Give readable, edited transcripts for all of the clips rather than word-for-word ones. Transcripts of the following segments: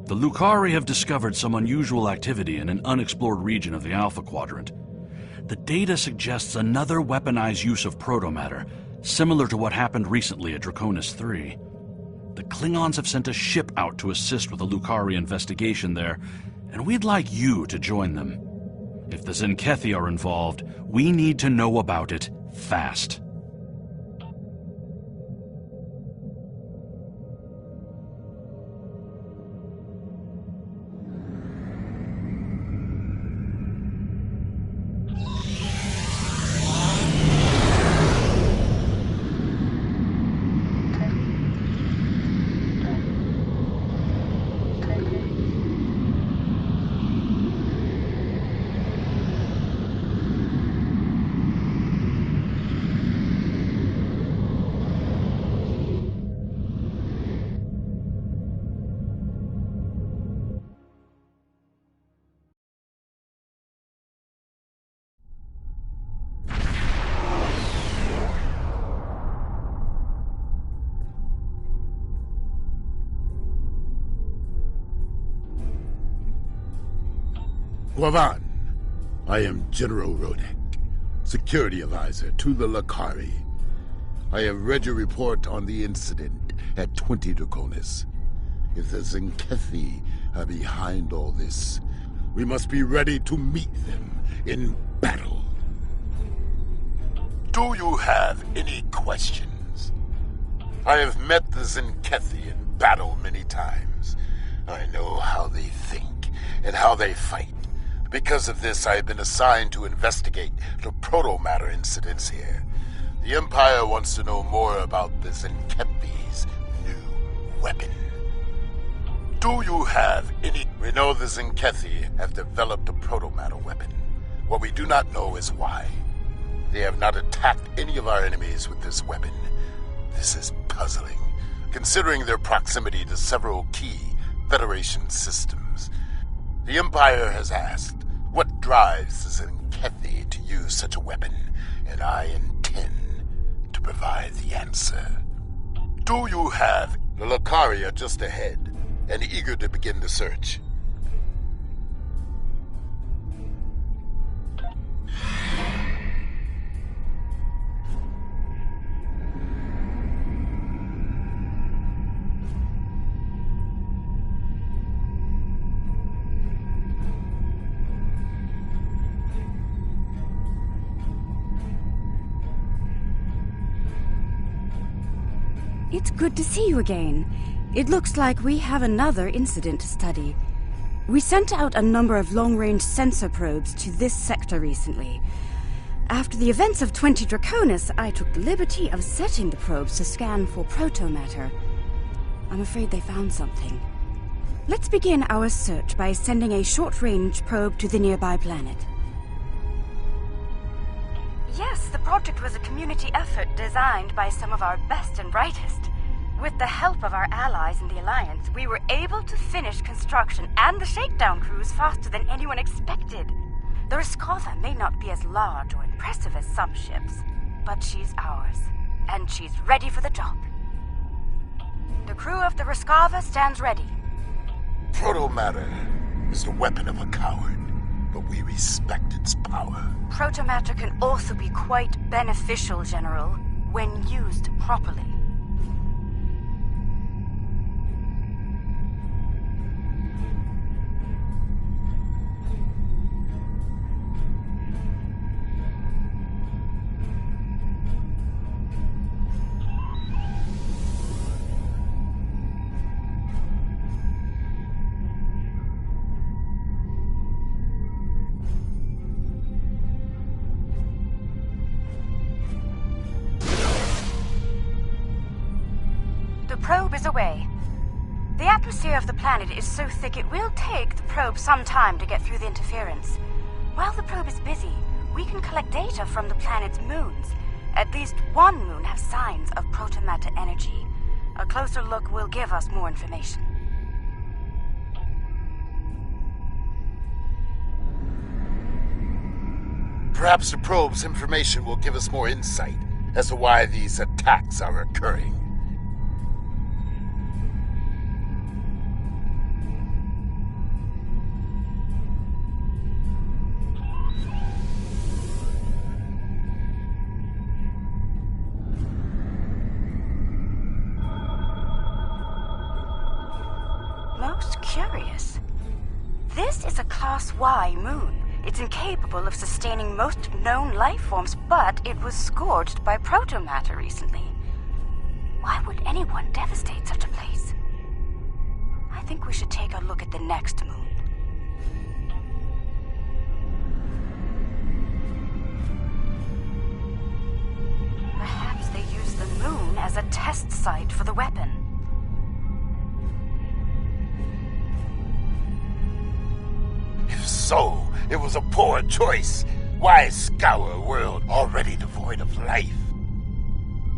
The Lucari have discovered some unusual activity in an unexplored region of the Alpha Quadrant. The data suggests another weaponized use of protomatter, similar to what happened recently at Draconis 3. The Klingons have sent a ship out to assist with the Lucari investigation there, and we'd like you to join them. If the Zenkethi are involved, we need to know about it fast. Guavan, I am General Rodek, Security Advisor to the Lucari. I have read your report on the incident at 20 Draconis. If the Zenkethi are behind all this, we must be ready to meet them in battle. Do you have any questions? I have met the Zenkethi in battle many times. I know how they think and how they fight. Because of this, I have been assigned to investigate the protomatter incidents here. The Empire wants to know more about the Zenkethi's new weapon. Do you have any... We know the Zenkethi have developed a protomatter weapon. What we do not know is why. They have not attacked any of our enemies with this weapon. This is puzzling, considering their proximity to several key Federation systems. The Empire has asked, what drives the Zenkethi to use such a weapon, and I intend to provide the answer. Do you have... The Lucari are just ahead, and eager to begin the search. It's good to see you again. It looks like we have another incident to study. We sent out a number of long-range sensor probes to this sector recently. After the events of 20 Draconis, I took the liberty of setting the probes to scan for protomatter. I'm afraid they found something. Let's begin our search by sending a short-range probe to the nearby planet. Yes, the project was a community effort designed by some of our best and brightest. With the help of our allies in the Alliance, we were able to finish construction and the shakedown cruise faster than anyone expected. The Riskova may not be as large or impressive as some ships, but she's ours, and she's ready for the job. The crew of the Riskova stands ready. Protomatter is the weapon of a coward, but we respect its power. Protomatter can also be quite beneficial, General, when used properly. The probe is away. The atmosphere of the planet is so thick it will take the probe some time to get through the interference. While the probe is busy, we can collect data from the planet's moons. At least one moon has signs of protomatter energy. A closer look will give us more information. Perhaps the probe's information will give us more insight as to why these attacks are occurring. Most curious. This is a Class Y moon. It's incapable of sustaining most known life forms, but it was scorched by protomatter recently. Why would anyone devastate such a place? I think we should take a look at the next moon. Perhaps they used the moon as a test site for the weapon. If so, it was a poor choice. Why scour a world already devoid of life?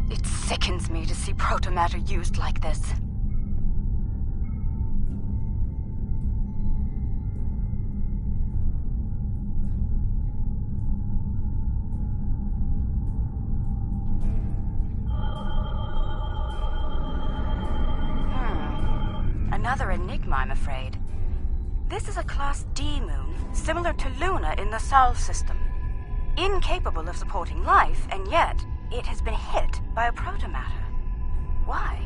It sickens me to see protomatter used like this. Another enigma, I'm afraid. This is a Class D moon, similar to Luna in the Sol system. Incapable of supporting life, and yet it has been hit by a protomatter. Why?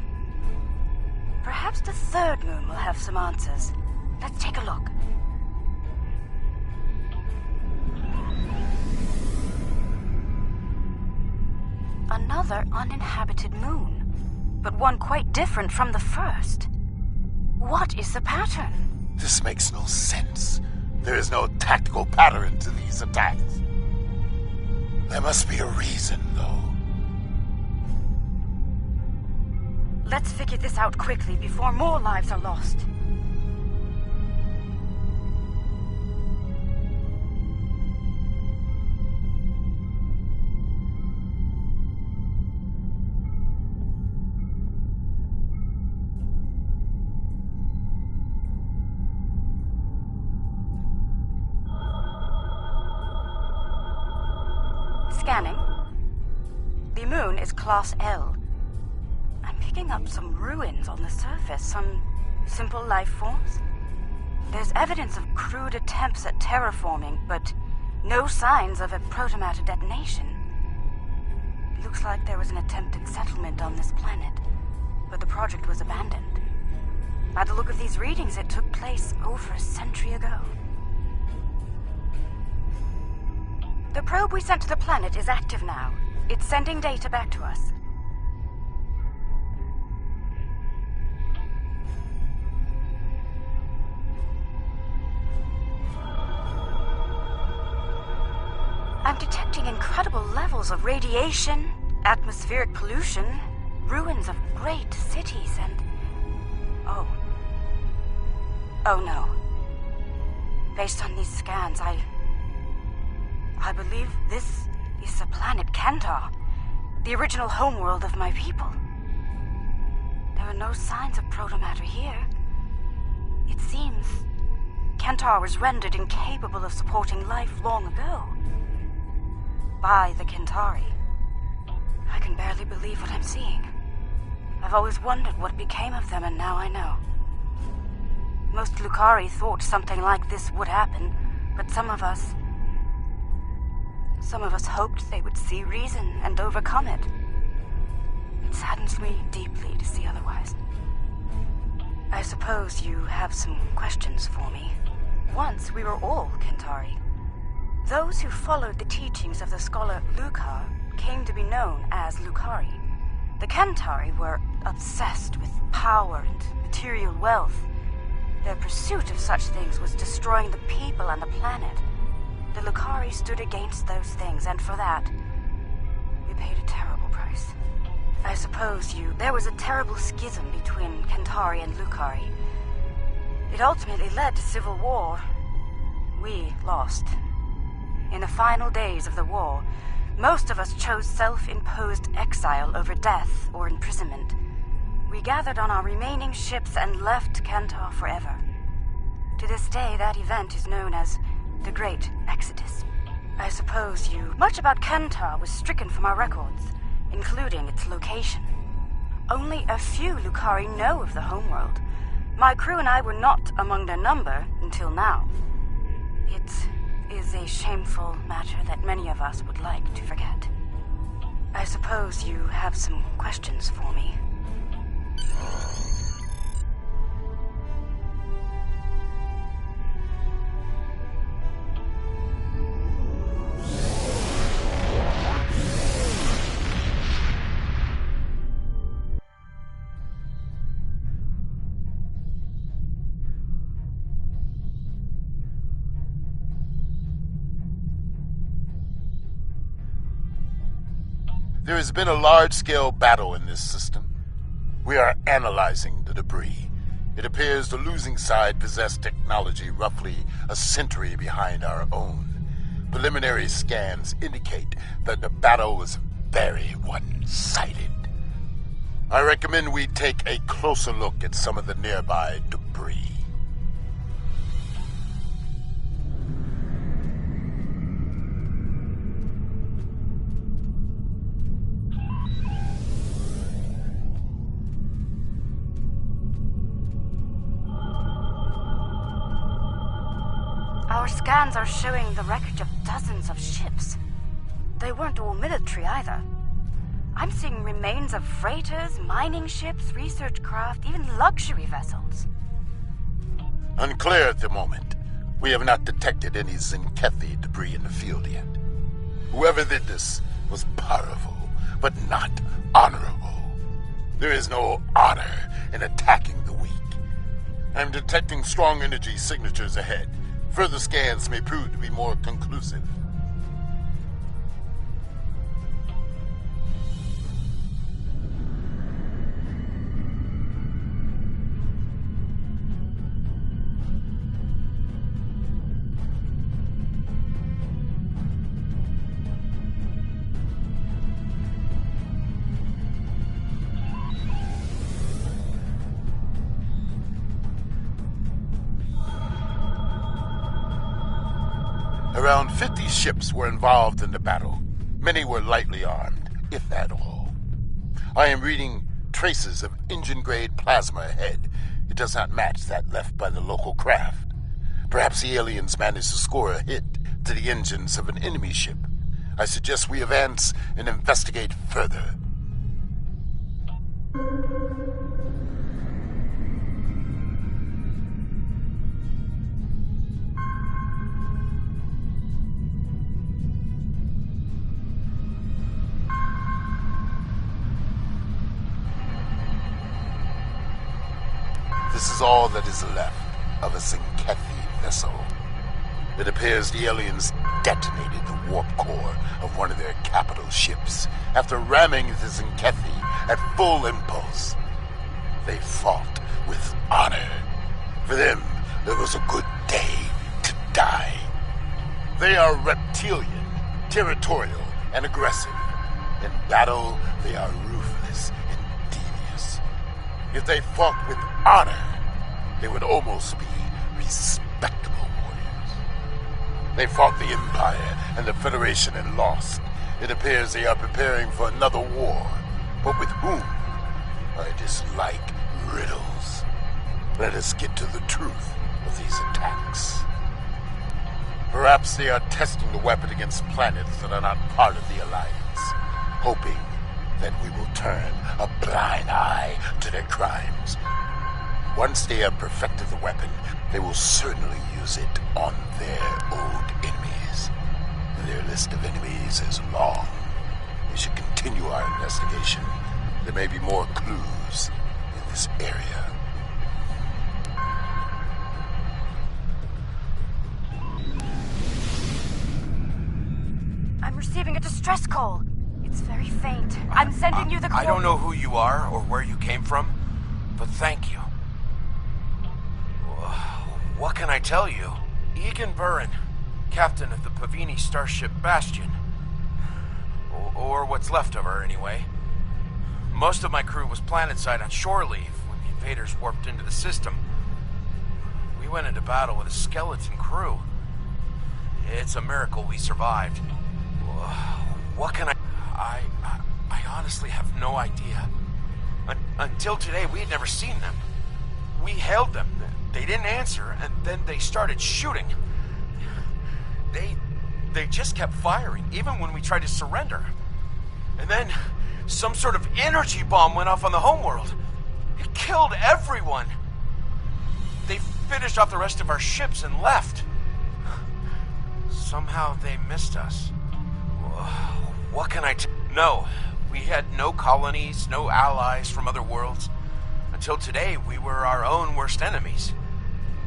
Perhaps the third moon will have some answers. Let's take a look. Another uninhabited moon, but one quite different from the first. What is the pattern? This makes no sense. There is no tactical pattern to these attacks. There must be a reason, though. Let's figure this out quickly before more lives are lost. Scanning. The moon is Class L. I'm picking up some ruins on the surface, some simple life forms. There's evidence of crude attempts at terraforming, but no signs of a protomatter detonation. It looks like there was an attempted settlement on this planet, but the project was abandoned. By the look of these readings, it took place over a century ago. The probe we sent to the planet is active now. It's sending data back to us. I'm detecting incredible levels of radiation, atmospheric pollution, ruins of great cities, and... Oh no. Based on these scans, I believe this is the planet Kentar, the original homeworld of my people. There are no signs of protomatter here. It seems Kentar was rendered incapable of supporting life long ago. By the Kentari. I can barely believe what I'm seeing. I've always wondered what became of them, and now I know. Most Lukari thought something like this would happen, but some of us hoped they would see reason and overcome it. It saddens me deeply to see otherwise. I suppose you have some questions for me. Once we were all Kentari. Those who followed the teachings of the scholar Lukar came to be known as Lukari. The Kentari were obsessed with power and material wealth. Their pursuit of such things was destroying the people and the planet. The Lukari stood against those things, and for that, we paid a terrible price. I suppose there was a terrible schism between Kentari and Lukari. It ultimately led to civil war. We lost. In the final days of the war, most of us chose self-imposed exile over death or imprisonment. We gathered on our remaining ships and left Kentar forever. To this day, that event is known as the Great Exodus. I suppose you... Much about Kentar was stricken from our records, including its location. Only a few Lucari know of the homeworld. My crew and I were not among their number until now. It is a shameful matter that many of us would like to forget. I suppose you have some questions for me. There has been a large-scale battle in this system. We are analyzing the debris. It appears the losing side possessed technology roughly a century behind our own. Preliminary scans indicate that the battle was very one-sided. I recommend we take a closer look at some of the nearby debris. Our scans are showing the wreckage of dozens of ships. They weren't all military either. I'm seeing remains of freighters, mining ships, research craft, even luxury vessels. Unclear at the moment. We have not detected any Zenkethi debris in the field yet. Whoever did this was powerful, but not honorable. There is no honor in attacking the weak. I'm detecting strong energy signatures ahead. Further scans may prove to be more conclusive. Around 50 ships were involved in the battle. Many were lightly armed, if at all. I am reading traces of engine-grade plasma ahead. It does not match that left by the local craft. Perhaps the aliens managed to score a hit to the engines of an enemy ship. I suggest we advance and investigate further. This is all that is left of a Zenkethi vessel. It appears the aliens detonated the warp core of one of their capital ships after ramming the Zenkethi at full impulse. They fought with honor. For them, it was a good day to die. They are reptilian, territorial, and aggressive. In battle, they are ruthless and devious. If they fought with honor, they would almost be respectable warriors. They fought the Empire and the Federation and lost. It appears they are preparing for another war, but with whom? I dislike riddles. Let us get to the truth of these attacks. Perhaps they are testing the weapon against planets that are not part of the Alliance, hoping that we will turn a blind eye to their crimes. Once they have perfected the weapon, they will certainly use it on their old enemies. Their list of enemies is long. We should continue our investigation. There may be more clues in this area. I'm receiving a distress call. It's very faint. I'm sending you the call. I don't know who you are or where you came from, but thank you. What can I tell you? Egan Burin, captain of the Pavini starship Bastion. Or what's left of her, anyway. Most of my crew was planetside on shore leave when the invaders warped into the system. We went into battle with a skeleton crew. It's a miracle we survived. What can I honestly have no idea. Until today, we had never seen them. We hailed them. They didn't answer, and then they started shooting. They just kept firing, even when we tried to surrender. And then some sort of energy bomb went off on the homeworld. It killed everyone. They finished off the rest of our ships and left. Somehow they missed us. What can I No, we had no colonies, no allies from other worlds. Until today, we were our own worst enemies.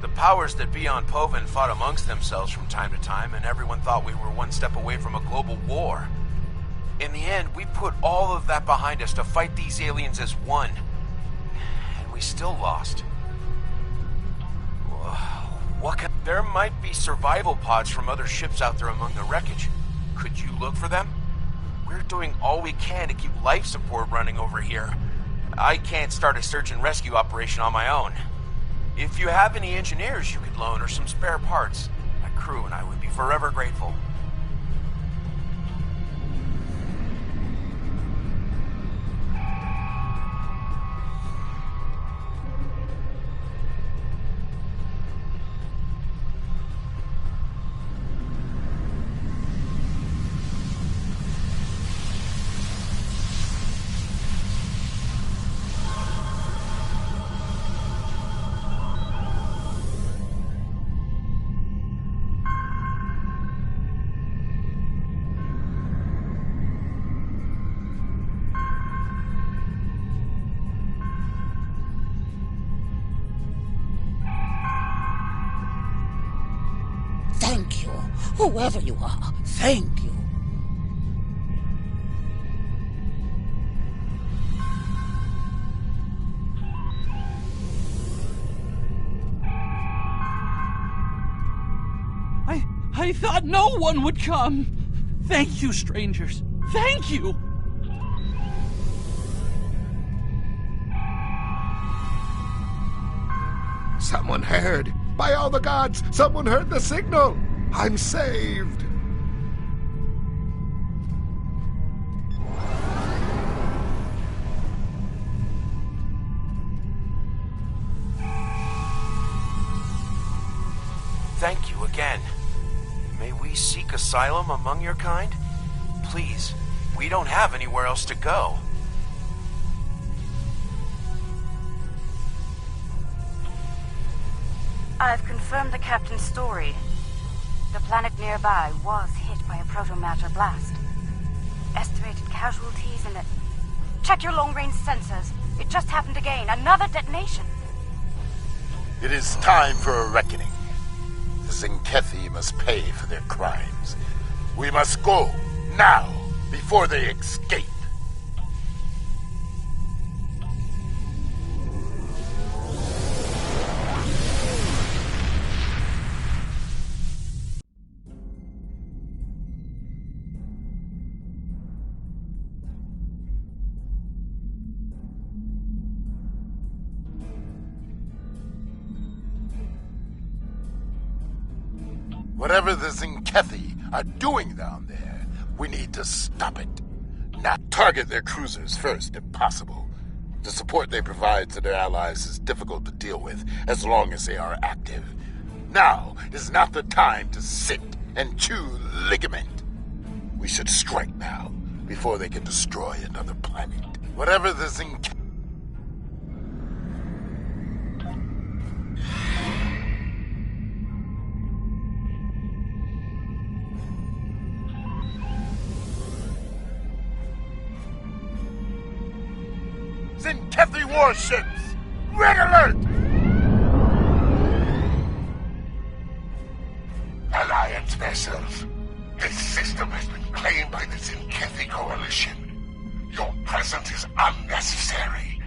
The powers that be on Poven fought amongst themselves from time to time, and everyone thought we were one step away from a global war. In the end, we put all of that behind us to fight these aliens as one. And we still lost. There might be survival pods from other ships out there among the wreckage. Could you look for them? We're doing all we can to keep life support running over here. I can't start a search and rescue operation on my own. If you have any engineers you could loan or some spare parts, my crew and I would be forever grateful. Thank you, whoever you are. Thank you. I thought no one would come. Thank you, strangers. Thank you. Someone heard. By all the gods, someone heard the signal. I'm saved. Thank you again. May we seek asylum among your kind? Please, we don't have anywhere else to go. I've confirmed the captain's story. The planet nearby was hit by a proto-matter blast. Estimated casualties in it. Check your long-range sensors. It just happened again. Another detonation. It is time for a reckoning. The Zinkethi must pay for their crimes. We must go, now, before they escape. Whatever the Zinkethi are doing down there, we need to stop it. Now, target their cruisers first, if possible. The support they provide to their allies is difficult to deal with, as long as they are active. Now is not the time to sit and chew ligament. We should strike now, before they can destroy another planet. Whatever the Zinkethi... Zinkethi warships! Red alert! Alliance vessels. This system has been claimed by the Zinkethi Coalition. Your presence is unnecessary.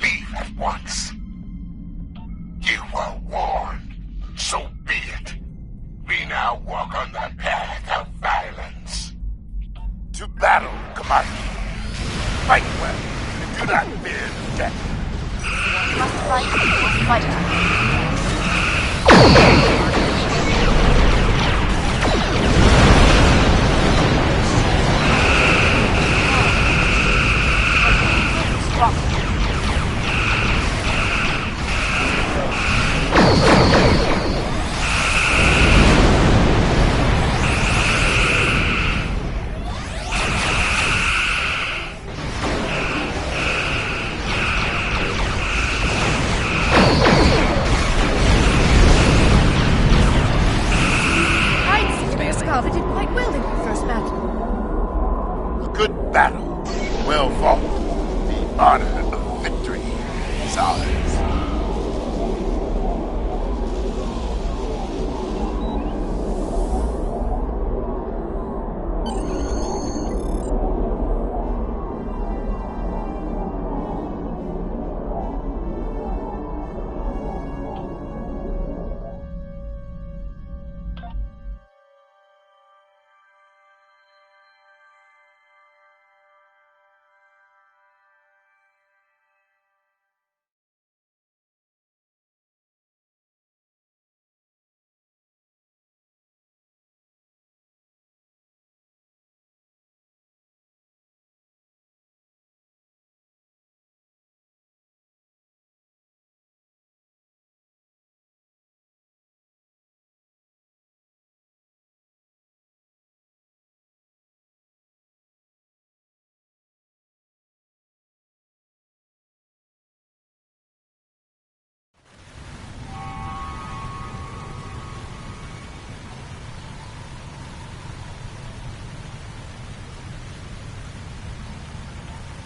Leave at once. You were warned. So be it. We now walk on the path of violence. To battle, Commander. Fight well. Do not fear death. You must fight, you must fight. quite well in your first battle. A good battle, well fought. The honor of victory is ours.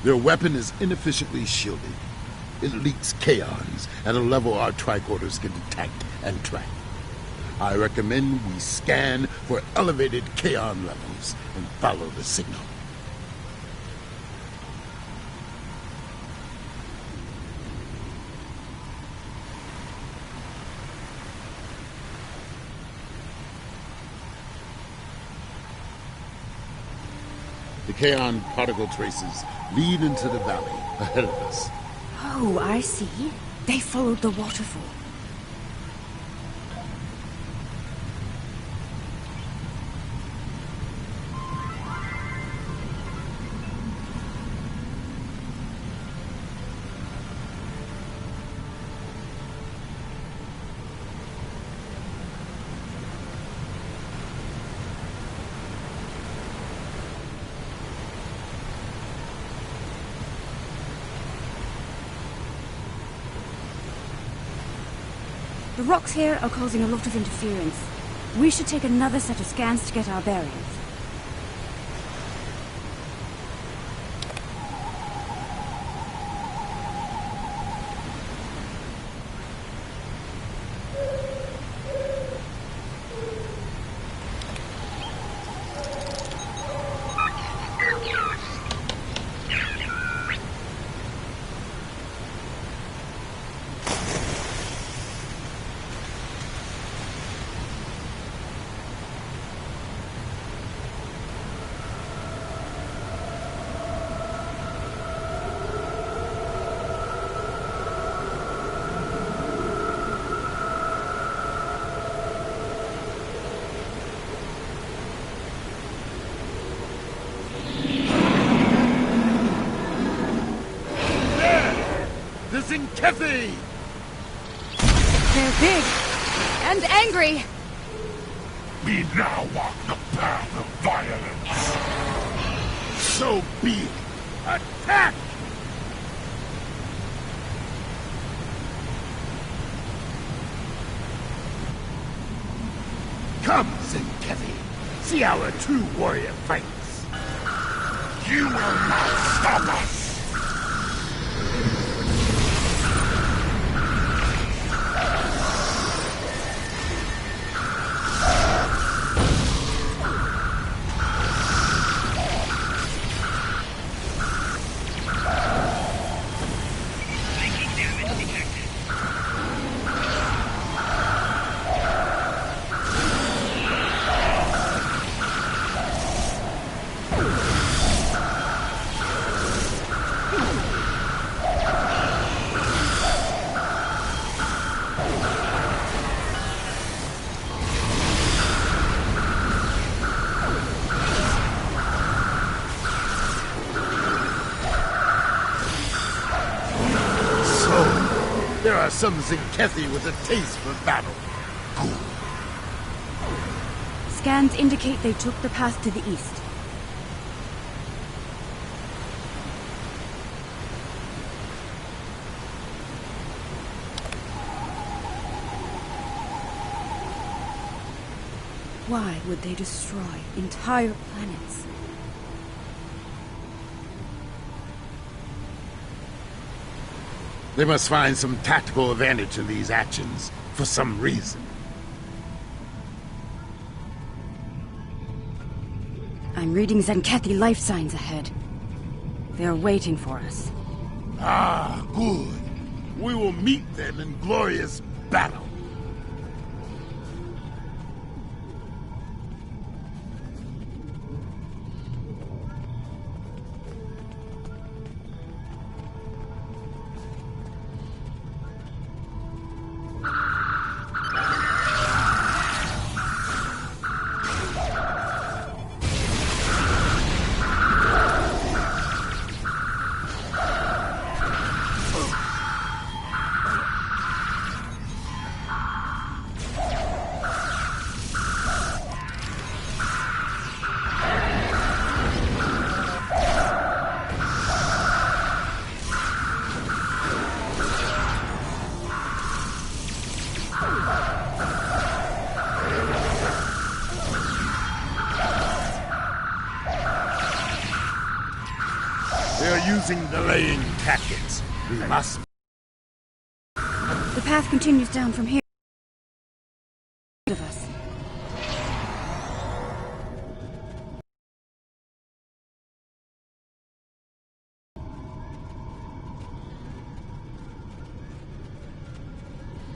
Their weapon is inefficiently shielded. It leaks kaons at a level our tricorders can detect and track. I recommend we scan for elevated kaon levels and follow the signal. The kaon particle traces lead into the valley ahead of us. Oh, I see. They followed the waterfall. The rocks here are causing a lot of interference. We should take another set of scans to get our bearings. Kathy! They're big and angry. We now walk the path of violence. So be it. Attack! Come, Zenkethi. See our true warrior fights. You will not stop us! There are some Zenkethi with a taste for battle. Good. Scans indicate they took the path to the east. Why would they destroy entire planets? They must find some tactical advantage in these actions, for some reason. I'm reading Zenkethi life signs ahead. They're waiting for us. Ah, good. We will meet them in glorious battle. They're using delaying tactics. We must... The path continues down from here. Of us.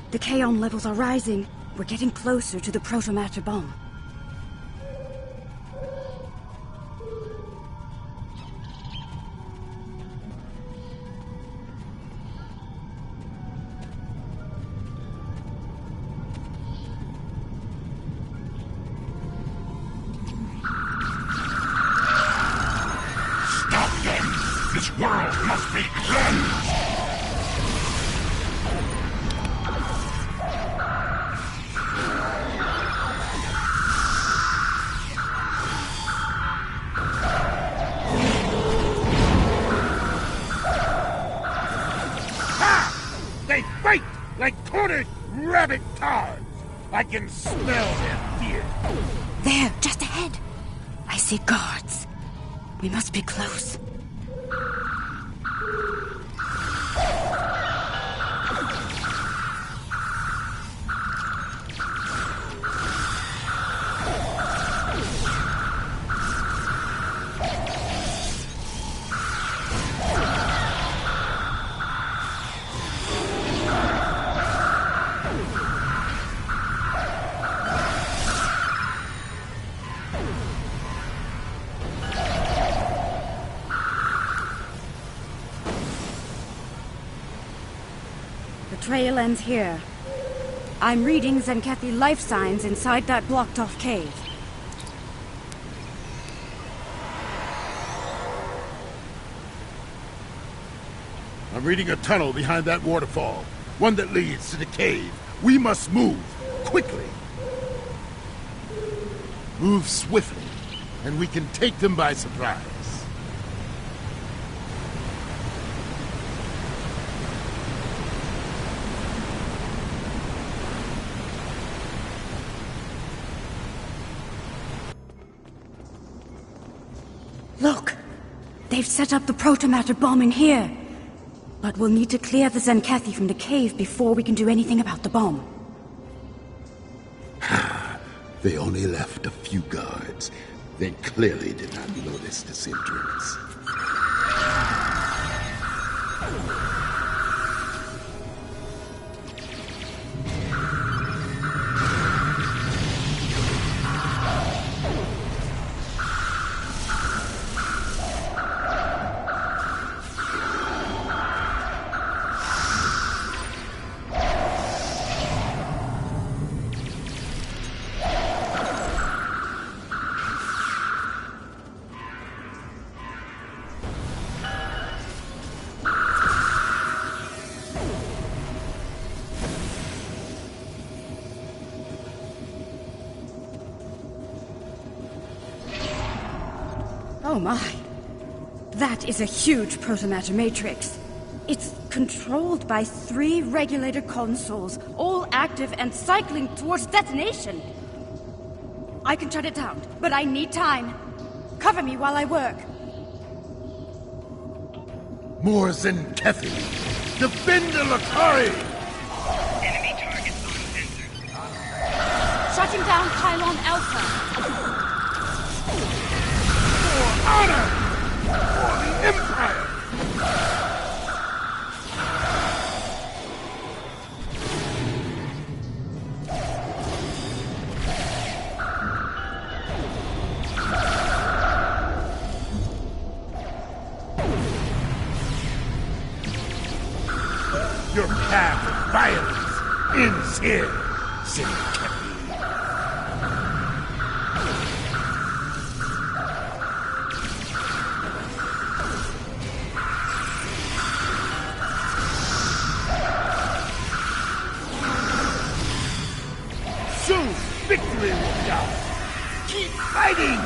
The Kaon levels are rising. We're getting closer to the protomatter bomb. This world must be cleansed! Ha! They fight like cornered rabbit tards! I can smell their fear. There, just ahead. I see guards. We must be close. The trail ends here. I'm reading Zenkethi life signs inside that blocked-off cave. I'm reading a tunnel behind that waterfall. One that leads to the cave. We must move. Quickly. Move swiftly, and we can take them by surprise. Look! They've set up the protomatter bomb in here. But we'll need to clear the Zenkethi from the cave before we can do anything about the bomb. They only left a few guards. They clearly did not notice this entrance. Oh my. That is a huge protomatter matrix. It's controlled by 3 regulator consoles, all active and cycling towards detonation. I can shut it down, but I need time. Cover me while I work. More Zenkethi! Defend the Lucari! Enemy target on sensor. Shutting down Pylon Alpha. For honor! For the Empire! Your path of violence ends here, Zenkethi. Soon, victory will be ours. Keep fighting!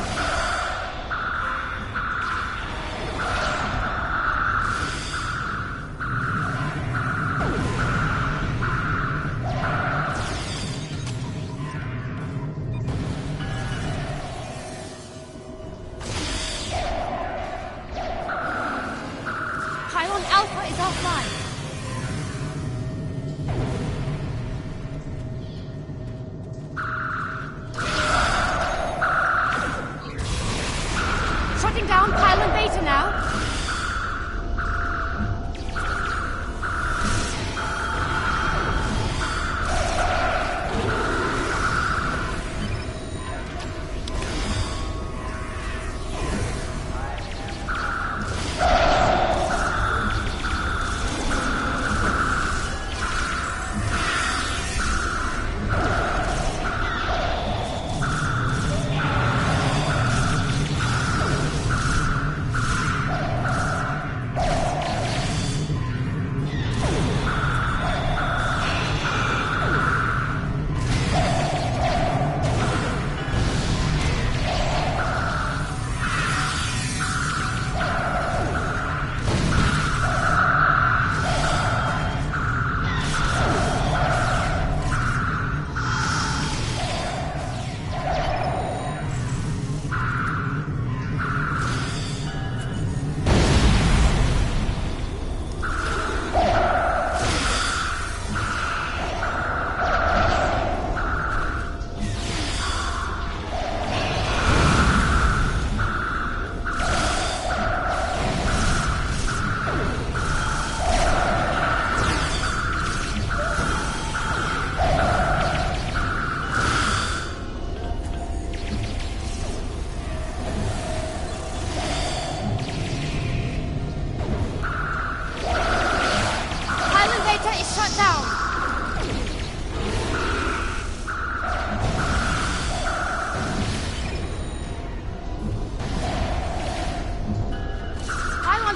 Pylon Alpha is offline. Shutting down Pylon Beta now.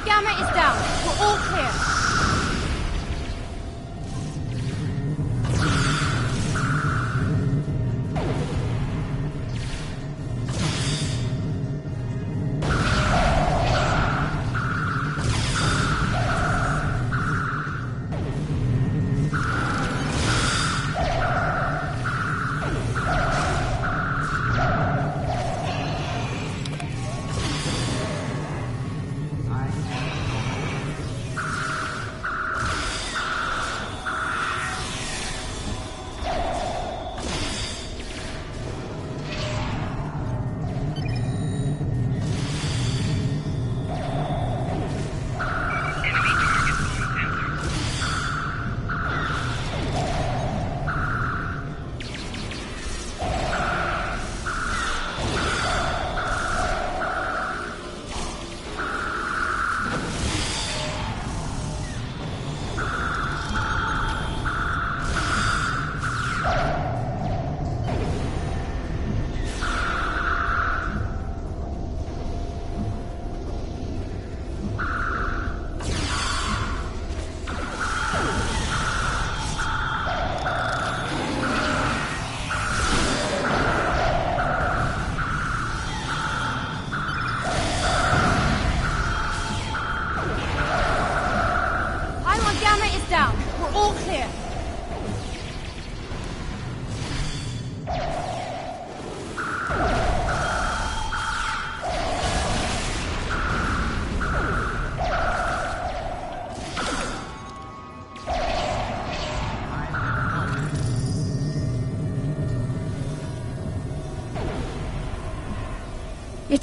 Gamma is down. We're all clear.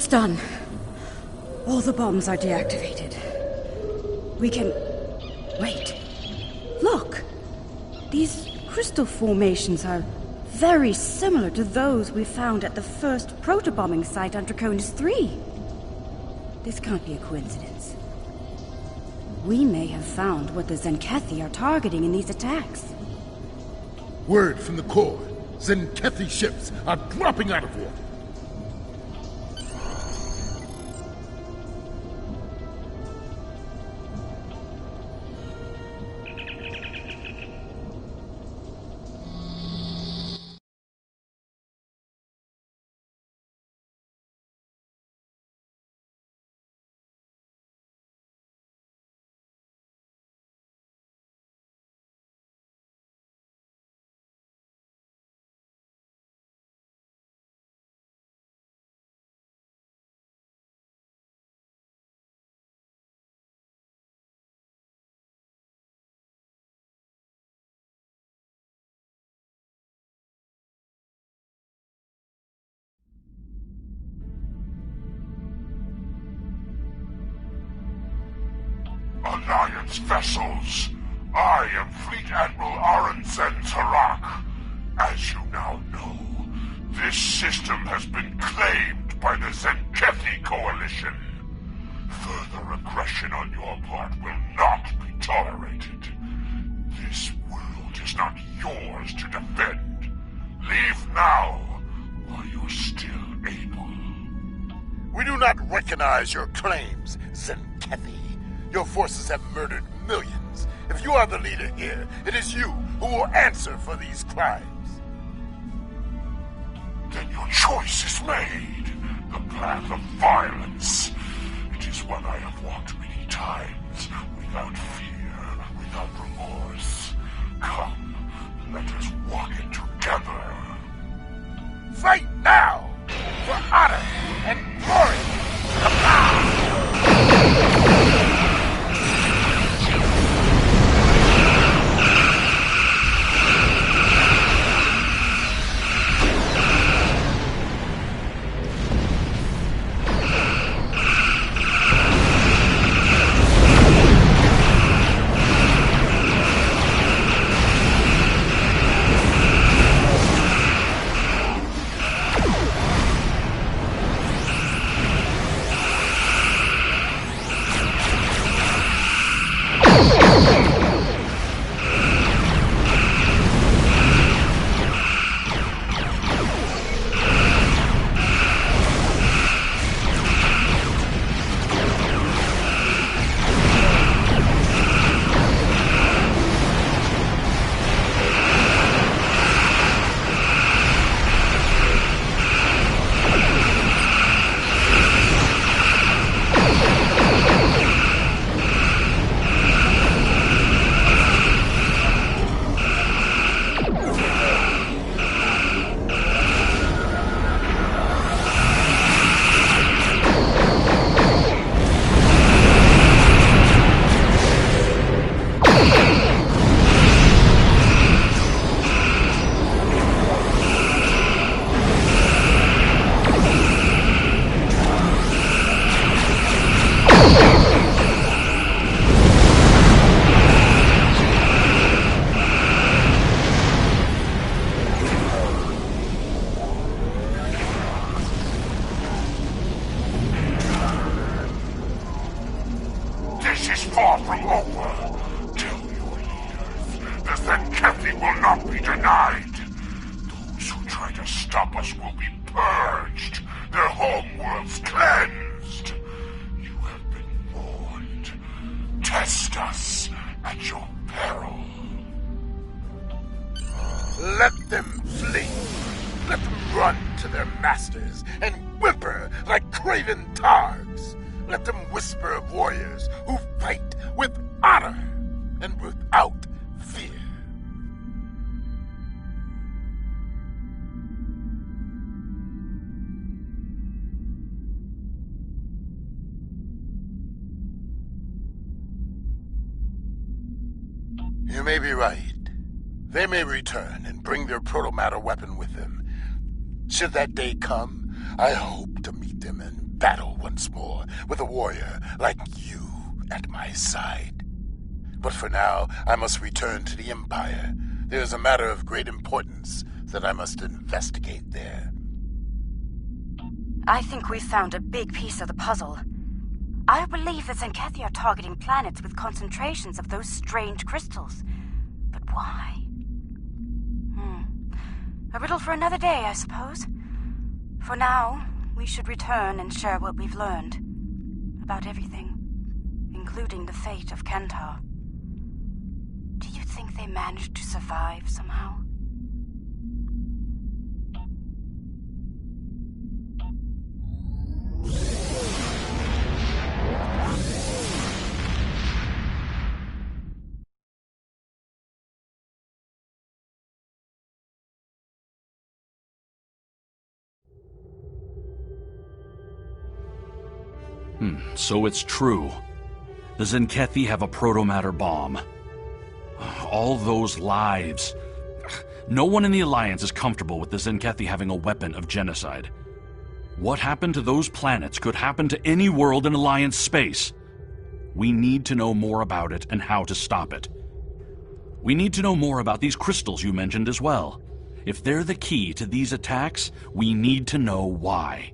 It's done. All the bombs are deactivated. We can... Wait. Look! These crystal formations are very similar to those we found at the first protobombing site on Draconis 3. This can't be a coincidence. We may have found what the Zenkethi are targeting in these attacks. Word from the core. Zenkethi ships are dropping out of water. Alliance vessels. I am Fleet Admiral Arenzen Tarak. As you now know, this system has been claimed by the Zenkethi Coalition. Further aggression on your part will not be tolerated. This world is not yours to defend. Leave now, while you're still able. We do not recognize your claims, Zenkethi. Your forces have murdered millions. If you are the leader here, it is you who will answer for these crimes. Then your choice is made. The path of violence. It is one I have walked many times, without fear, without remorse. Come, let us walk it together. Fight now! For honor and glory! far from over. Tell your leaders the Zenkethi will not be denied. Those who try to stop us will be purged, their homeworlds cleansed. You have been warned. Test us at your peril. Let them flee. Let them run to their masters and whimper like craven targs. Let them whisper of warriors who fight with honor and without fear. You may be right. They may return and bring their protomatter weapon with them. Should that day come, I hope to meet them and battle once more with a warrior like you at my side. But for now, I must return to the Empire. There is a matter of great importance that I must investigate there. I think we've found a big piece of the puzzle. I believe the Zenkethi are targeting planets with concentrations of those strange crystals. But why? A riddle for another day, I suppose. For now, we should return and share what we've learned. About everything, including the fate of Kentar. Do you think they managed to survive somehow? So it's true. The Zenkethi have a protomatter bomb. All those lives. No one in the Alliance is comfortable with the Zenkethi having a weapon of genocide. What happened to those planets could happen to any world in Alliance space. We need to know more about it and how to stop it. We need to know more about these crystals you mentioned as well. If they're the key to these attacks, we need to know why.